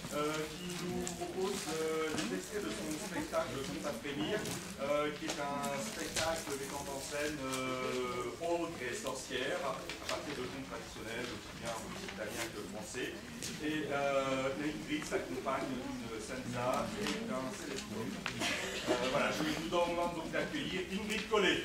qui nous propose des extraits de son spectacle Conte à frémir, qui est un spectacle mettant en scène ogres et sorcières, à partir de contes traditionnels, aussi bien russe, italien que français. Et Ingrid s'accompagne d'une senza et d'un célestron. Voilà, je vous demande donc d'accueillir Ingrid Collet.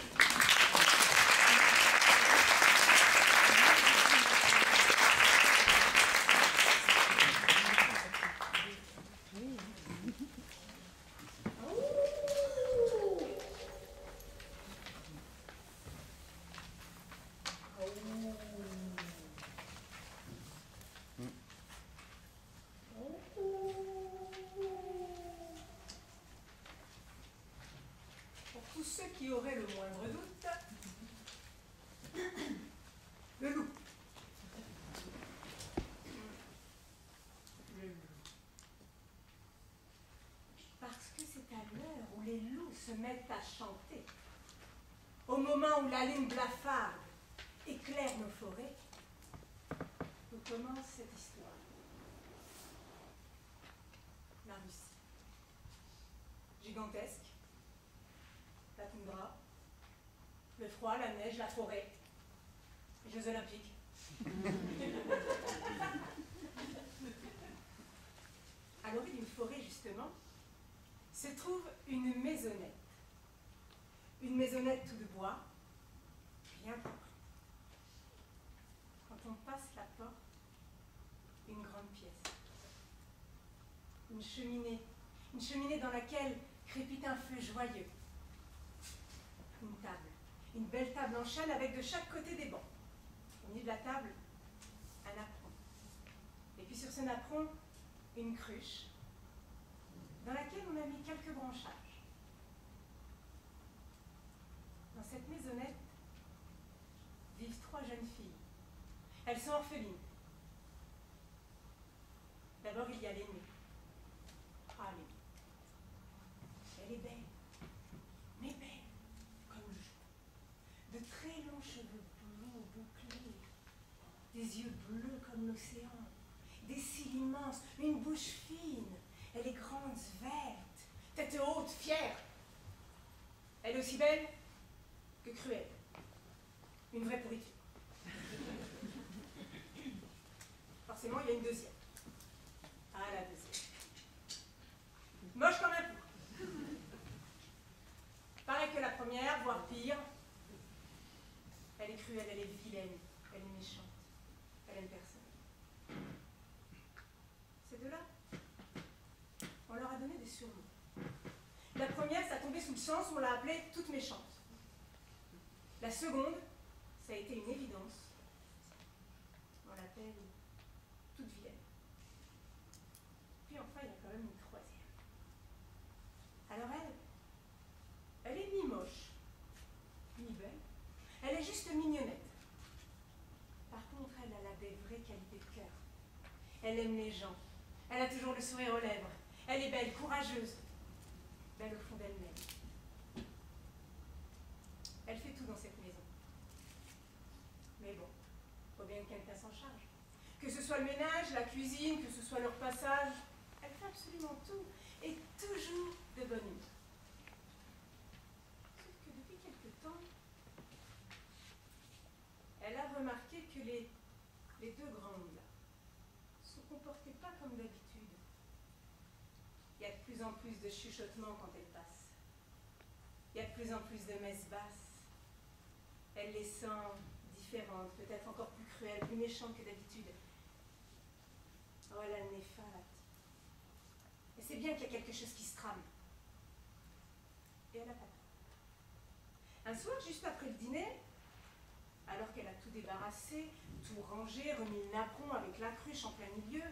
Qui aurait le moindre doute, le loup. Le loup. Parce que c'est à l'heure où les loups se mettent à chanter, au moment où la lune blafarde éclaire nos forêts, que commence cette histoire. La Russie. Gigantesque. La toundra, le froid, la neige, la forêt, les Jeux Olympiques. À l'orée d'une forêt, justement, se trouve une maisonnette. Une maisonnette tout de bois, bien construite. Quand on passe la porte, une grande pièce. Une cheminée dans laquelle crépite un feu joyeux. Une table, une belle table en chêne avec de chaque côté des bancs. Au milieu de la table, un apron. Et puis sur ce napperon, une cruche dans laquelle on a mis quelques branchages. Dans cette maisonnette vivent 3 jeunes filles. Elles sont orphelines. D'abord, il y a l'aînée. Ah, l'aînée. Elle est belle, mais belle. De très longs cheveux blonds bouclés, des yeux bleus comme l'océan, des cils immenses, une bouche fine, elle est grande, verte, tête haute, fière. Elle est aussi belle que cruelle. Une vraie pourriture. Forcément, il y a une deuxième. Ah, la deuxième. Moche comme un pou. Pareil que la première, voire pire. Elle est cruelle, elle est vilaine, elle est méchante, elle aime personne. Ces deux-là, on leur a donné des surnoms. La première, ça tombait sous le sens où on l'a appelée toute méchante. La seconde, ça a été une évidence. On l'appelle toute vilaine. Puis enfin, il y a quand même une troisième. Alors elle est ni moche, ni belle. Elle est juste mignonnette. Par contre, elle a des vraies qualités de cœur. Elle aime les gens. Elle a toujours le sourire aux lèvres. Elle est belle, courageuse. Belle au fond d'elle-même. Elle fait tout dans cette maison. Mais bon, faut bien que quelqu'un s'en charge. Que ce soit le ménage, la cuisine, que ce soit leur passage, elle fait absolument tout. Et toujours de bonne humeur. Sauf que depuis quelque temps, elle a remarqué que les deux grandes, là, ne se comportaient pas comme d'habitude. Il y a de plus en plus de chuchotements quand elles passent. Il y a de plus en plus de messes basses. Elle les sent différentes, peut-être encore plus cruelles, plus méchantes que d'habitude. Oh, elle a le nez fat. Et c'est bien qu'il y a quelque chose qui se trame. Et elle n'a pas peur. Un soir, juste après le dîner, alors qu'elle a tout débarrassé, tout rangé, remis le napperon avec la cruche en plein milieu,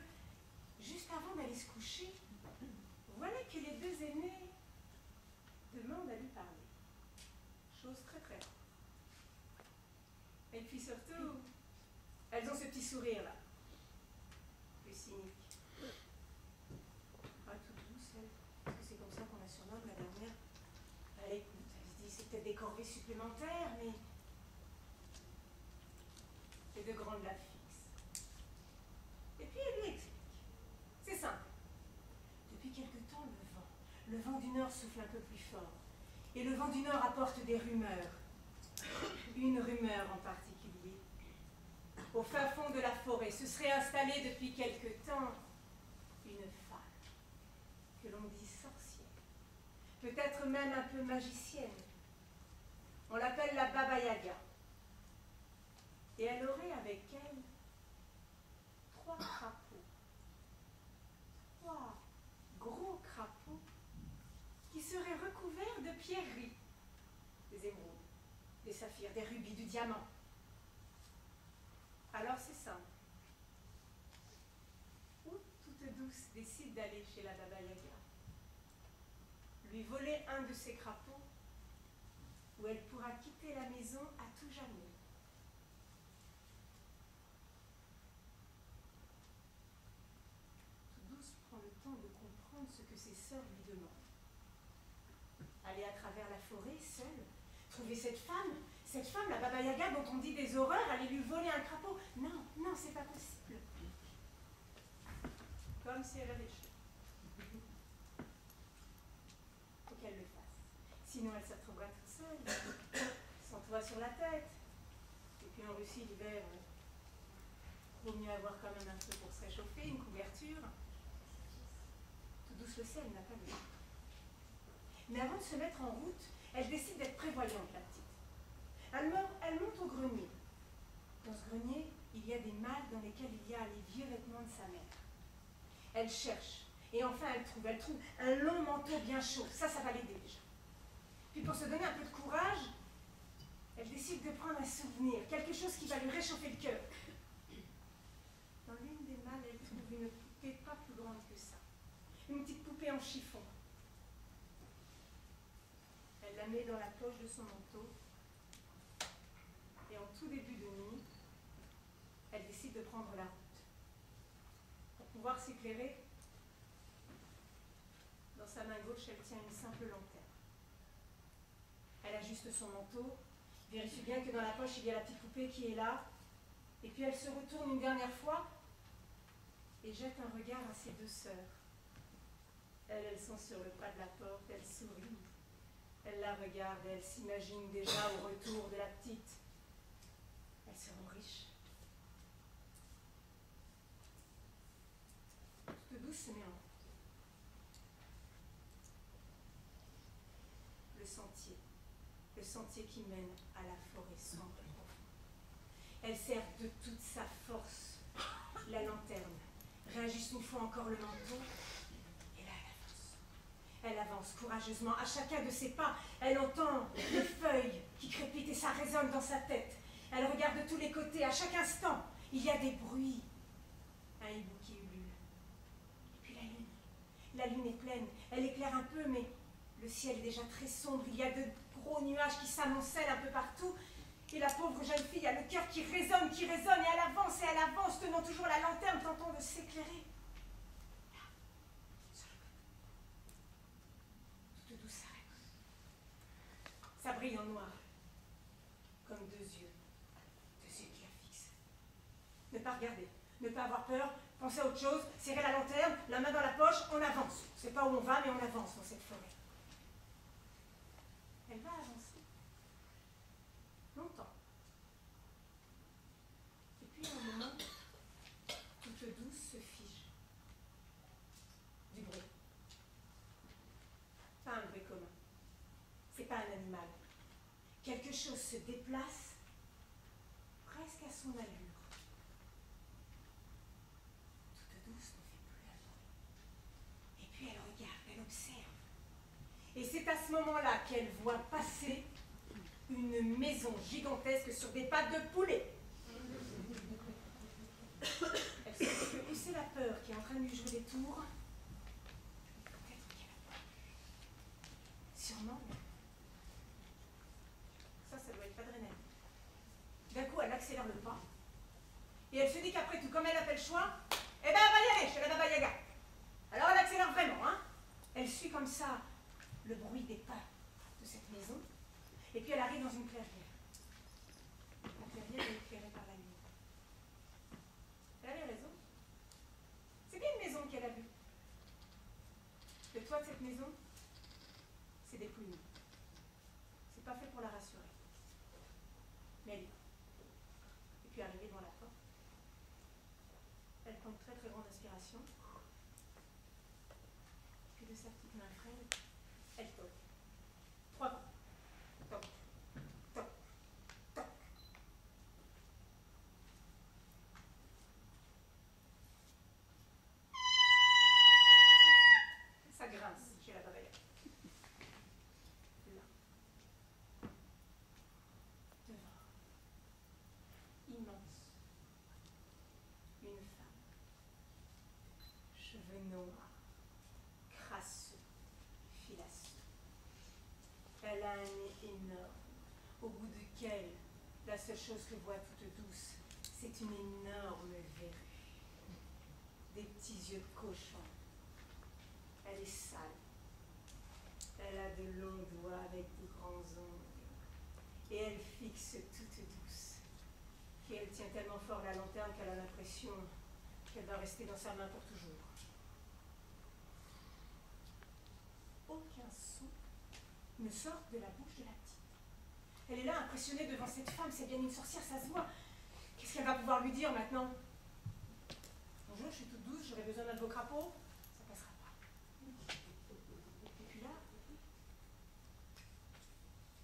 juste avant d'aller se coucher, voilà que les deux aînés demandent à lui parler. Chose très très rare. Et puis surtout, elles ont ce petit sourire là, plus cynique. Ah, toute douce, elle, parce que c'est comme ça qu'on la surnomme la dernière. Elle écoute, elle se dit c'est peut-être des corvées supplémentaires, mais les deux grandes la fixent. Et puis elle lui explique. C'est simple. souffle un peu plus fort. Et le vent du nord apporte des rumeurs. Une rumeur en particulier. Au fin fond de la forêt se serait installée depuis quelque temps une femme, que l'on dit sorcière, peut-être même un peu magicienne. On l'appelle la Baba Yaga. Et elle aurait avec elle 3 crapauds. 3 gros crapauds qui seraient recouverts de pierreries, des émeraudes, des saphirs, des rubis, du diamant. Alors c'est simple. Ou Toute Douce décide d'aller chez la Baba Yaga, lui voler un de ses crapauds, où elle pourra quitter la maison à tout jamais. Toute Douce prend le temps de comprendre ce que ses sœurs lui demandent. Aller à travers la forêt, seule, trouver cette femme, la Baba Yaga dont on dit des horreurs, aller lui voler un crapaud. Non, non, c'est pas possible. Comme si elle avait chaud. Faut qu'elle le fasse. Sinon, elle se retrouvera toute seule, sans toit sur la tête. Et puis en Russie, l'hiver, vaut mieux avoir quand même un feu pour se réchauffer, une couverture. Toute Douce le sait, elle n'a pas le temps. Mais avant de se mettre en route, elle décide d'être prévoyante, la petite. Elle monte au grenier. Dans ce grenier, il y a des malles dans lesquelles il y a les vieux vêtements de sa mère. Elle cherche, et enfin elle trouve un long manteau bien chaud. Ça va l'aider déjà. Puis pour se donner un peu de courage, elle décide de prendre un souvenir, quelque chose qui va lui réchauffer le cœur. Dans l'une des malles, elle trouve une poupée pas plus grande que ça. Une petite poupée en chiffon. Elle la met dans la poche de son manteau. Et en tout début de nuit, elle décide de prendre la route. Pour pouvoir s'éclairer, dans sa main gauche, elle tient une simple lanterne. Elle ajuste son manteau, vérifie bien que dans la poche, il y a la petite poupée qui est là. Et puis elle se retourne une dernière fois et jette un regard à ses 2 sœurs. Elles sont sur le pas de la porte, elles sourient. Elle la regarde et elle s'imagine déjà au retour de la petite. Elles seront riches. Toute Douce se met en route. Le sentier qui mène à la forêt sombre et profonde. Elle serre de toute sa force la lanterne, réajuste une fois encore le manteau, et là elle avance courageusement. À chacun de ses pas, elle entend les feuilles qui crépitent et ça résonne dans sa tête. Elle regarde de tous les côtés, à chaque instant, il y a des bruits. Un hibou qui ulule. Et puis la lune est pleine, elle éclaire un peu, mais le ciel est déjà très sombre. Il y a de gros nuages qui s'amoncellent un peu partout. Et la pauvre jeune fille a le cœur qui résonne, et elle avance, tenant toujours la lanterne, tentant de s'éclairer. Là, sur le côté. Toute Douce s'arrête. Ça brille en noir, comme 2 yeux qui la fixent. Ne pas regarder, ne pas avoir peur, penser à autre chose, serrer la lanterne, la main dans la poche, on avance. Je ne sais pas où on va, mais on avance dans cette forêt. Elle va avancer. Longtemps. Et puis à un moment, Toute Douce se fige. Du bruit. Pas un bruit commun. C'est pas un animal. Quelque chose se déplace presque à son allure. Toute Douce ne fait plus un bruit. Et puis elle regarde, elle observe. Et c'est à ce moment-là qu'elle voit passer une maison gigantesque sur des pattes de poulet. Elle se dit que c'est la peur qui est en train de lui jouer des tours. Peut-être qu'elle a peur. Sûrement. Ça doit être l'adrénaline. D'un coup, elle accélère le pas. Et elle se dit qu'après tout, comme elle n'a pas le choix, eh ben, elle va y aller chez la Baba Yaga. Alors elle accélère vraiment, hein. Elle suit comme ça le bruit des pas de cette maison. Et puis elle arrive dans une clairière. La clairière est éclairée par la lune. Elle avait raison. C'est bien une maison qu'elle a vue. Le toit de cette maison, plume. C'est pas fait pour la rassurer. Mais elle y va. Et puis arrivée devant la porte, elle prend une très très grande inspiration. Puis de sa petite main frêle, elle toque. 3 coups. Toc, toc, toc. Ça grince chez la Baba Yaga. Là. Devant. Immense. Une femme. Cheveux noirs. Crasseux. Filasseux. Elle a un nez énorme, au bout duquel la seule chose que voit toute douce, c'est une énorme verrue. Des petits yeux de cochon. Elle est sale. Elle a de longs doigts avec de grands ongles. Et elle fixe toute douce. Et elle tient tellement fort la lanterne qu'elle a l'impression qu'elle va rester dans sa main pour toujours. Aucun son ne sort de la bouche de la petite. Elle est là, impressionnée devant cette femme, c'est bien une sorcière, ça se voit. Qu'est-ce qu'elle va pouvoir lui dire maintenant? Bonjour, je suis toute douce, j'aurais besoin d'un de vos crapauds. Ça passera pas. Et puis là,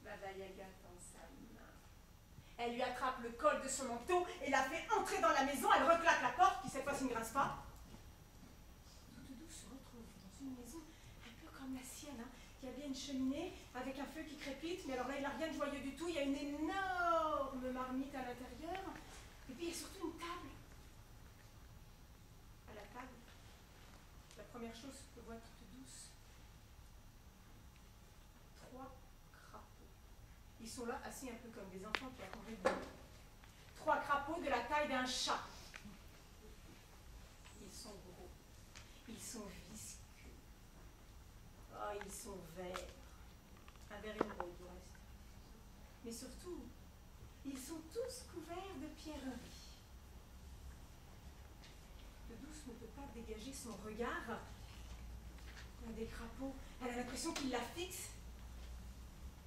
Baba Yaga tend sa main. Elle lui attrape le col de son manteau et la fait entrer dans la maison. Elle reclaque la porte, qui cette fois-ci ne grince pas. Toute douce se retrouve dans une maison un peu comme la sienne, hein. Il y a bien une cheminée avec un feu qui crépite, mais alors là, il n'y a rien de joyeux du tout. Il y a une énorme marmite à l'intérieur. Et puis, il y a surtout une table. À la table, la première chose que voit toute douce, 3 crapauds. Ils sont là, assis un peu comme des enfants qui attendent le boulot. 3 crapauds de la taille d'un chat. Ils sont gros. Ils sont visqueux. Oh, ils sont verts. Un vert émeraude du reste. Mais surtout, ils sont tous couverts de pierreries. De douce ne peut pas dégager son regard. L'un des crapauds, elle a l'impression qu'il la fixe.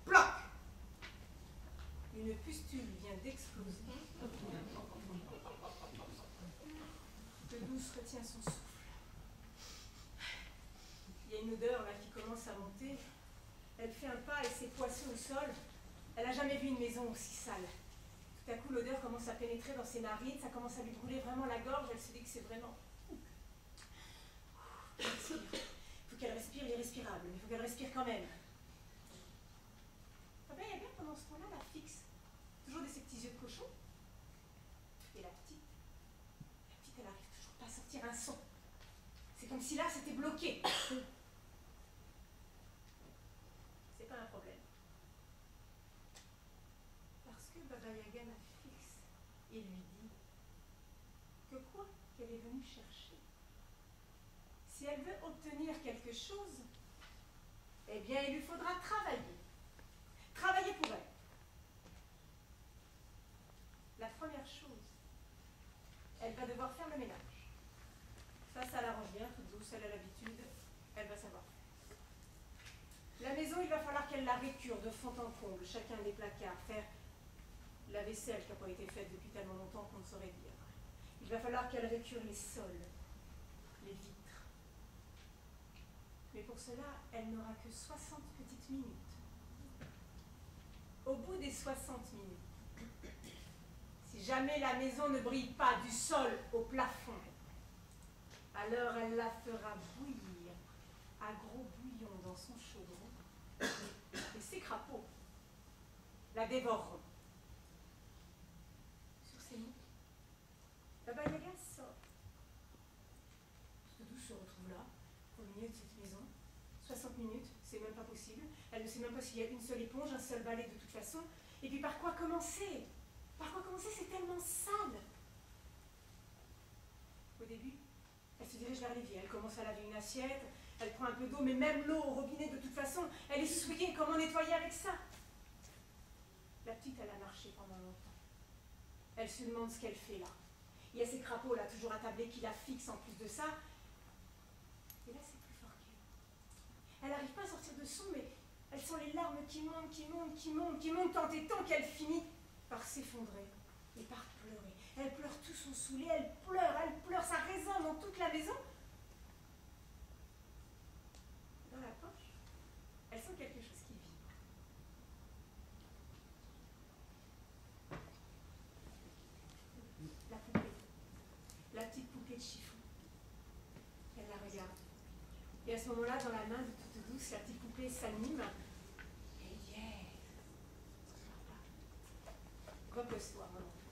Ploc! Une pustule vient d'exploser. De douce retient son souffle. Il y a une odeur là qui commence à monter. Elle fait un pas et ses poissons au sol. Elle n'a jamais vu une maison aussi sale. Tout à coup, l'odeur commence à pénétrer dans ses narines, ça commence à lui brûler vraiment la gorge. Elle se dit que c'est vraiment... Il faut qu'elle respire l'irrespirable, mais il faut qu'elle respire quand même. Baba Yaga, pendant ce temps-là, la fixe. Toujours de ses petits yeux de cochon. Et la petite, elle arrive toujours pas à sortir un son. C'est comme si là, c'était bloqué. C'est pas un problème. Parce que Baba Yaga la fixe et lui dit que quoi qu'elle est venue chercher, si elle veut obtenir quelque chose, eh bien, il lui faudra travailler. Travailler pour elle. La première chose, elle va devoir faire le ménage. Ça l'arrange bien, toute douce, elle a l'habitude, elle va savoir faire. La maison, il va falloir qu'elle la récure de fond en comble, chacun des placards, faire la vaisselle qui n'a pas été faite depuis tellement longtemps qu'on ne saurait dire. Il va falloir qu'elle récure les sols, les vitres. Mais pour cela, elle n'aura que 60 petites minutes. Au bout des 60 minutes, si jamais la maison ne brille pas du sol au plafond, alors elle la fera bouillir à gros bouillon dans son chaudron et ses crapauds la dévoreront. Sur ces mots, Baba Yaga sort. Toute douce se retrouve là, au milieu de cette maison. 60 minutes, c'est même pas possible. Elle ne sait même pas s'il y a une seule éponge, un seul balai de toute façon. Et puis par quoi commencer? Par quoi commencer? C'est tellement sale. Au début, elle se dirige vers l'évier. Elle commence à laver une assiette, elle prend un peu d'eau, mais même l'eau au robinet, de toute façon, elle est souillée. Comment nettoyer avec ça? La petite, elle a marché pendant longtemps. Elle se demande ce qu'elle fait là. Il y a ces crapauds là, toujours attablés, qui la fixent en plus de ça. Et là, c'est plus fort qu'elle. Elle n'arrive pas à sortir de son, mais Elles sont les larmes qui montent, qui montent, qui montent, qui montent tant et tant qu'elle finit par s'effondrer et par pleurer. Elle pleure, tous sont saoulés, elle pleure, ça résonne dans toute la maison. Dans la poche, elle sent quelque chose qui vibre. La poupée, la petite poupée de chiffon. Elle la regarde. Et à ce moment-là, dans la main de toute douce, la petite poupée s'anime. Et elle dit, hey, repose-toi, mon enfant.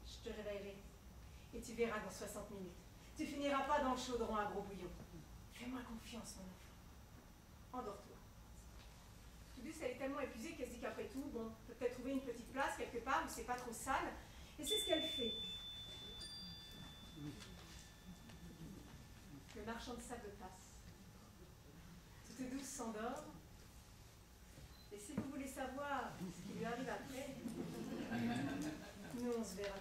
Je te réveillerai. Et tu verras dans 60 minutes. Tu finiras pas dans le chaudron à gros bouillon. Fais-moi confiance, mon enfant. Endors-toi. Toute douce, elle est tellement épuisée qu'elle se dit qu'après tout, bon, peut-être trouver une petite place quelque part où c'est pas trop sale. Et c'est ce qu'elle fait. Le marchand de sable passe. Toute douce s'endort. Et si vous voulez savoir ce qui lui arrive après, nous on se verra.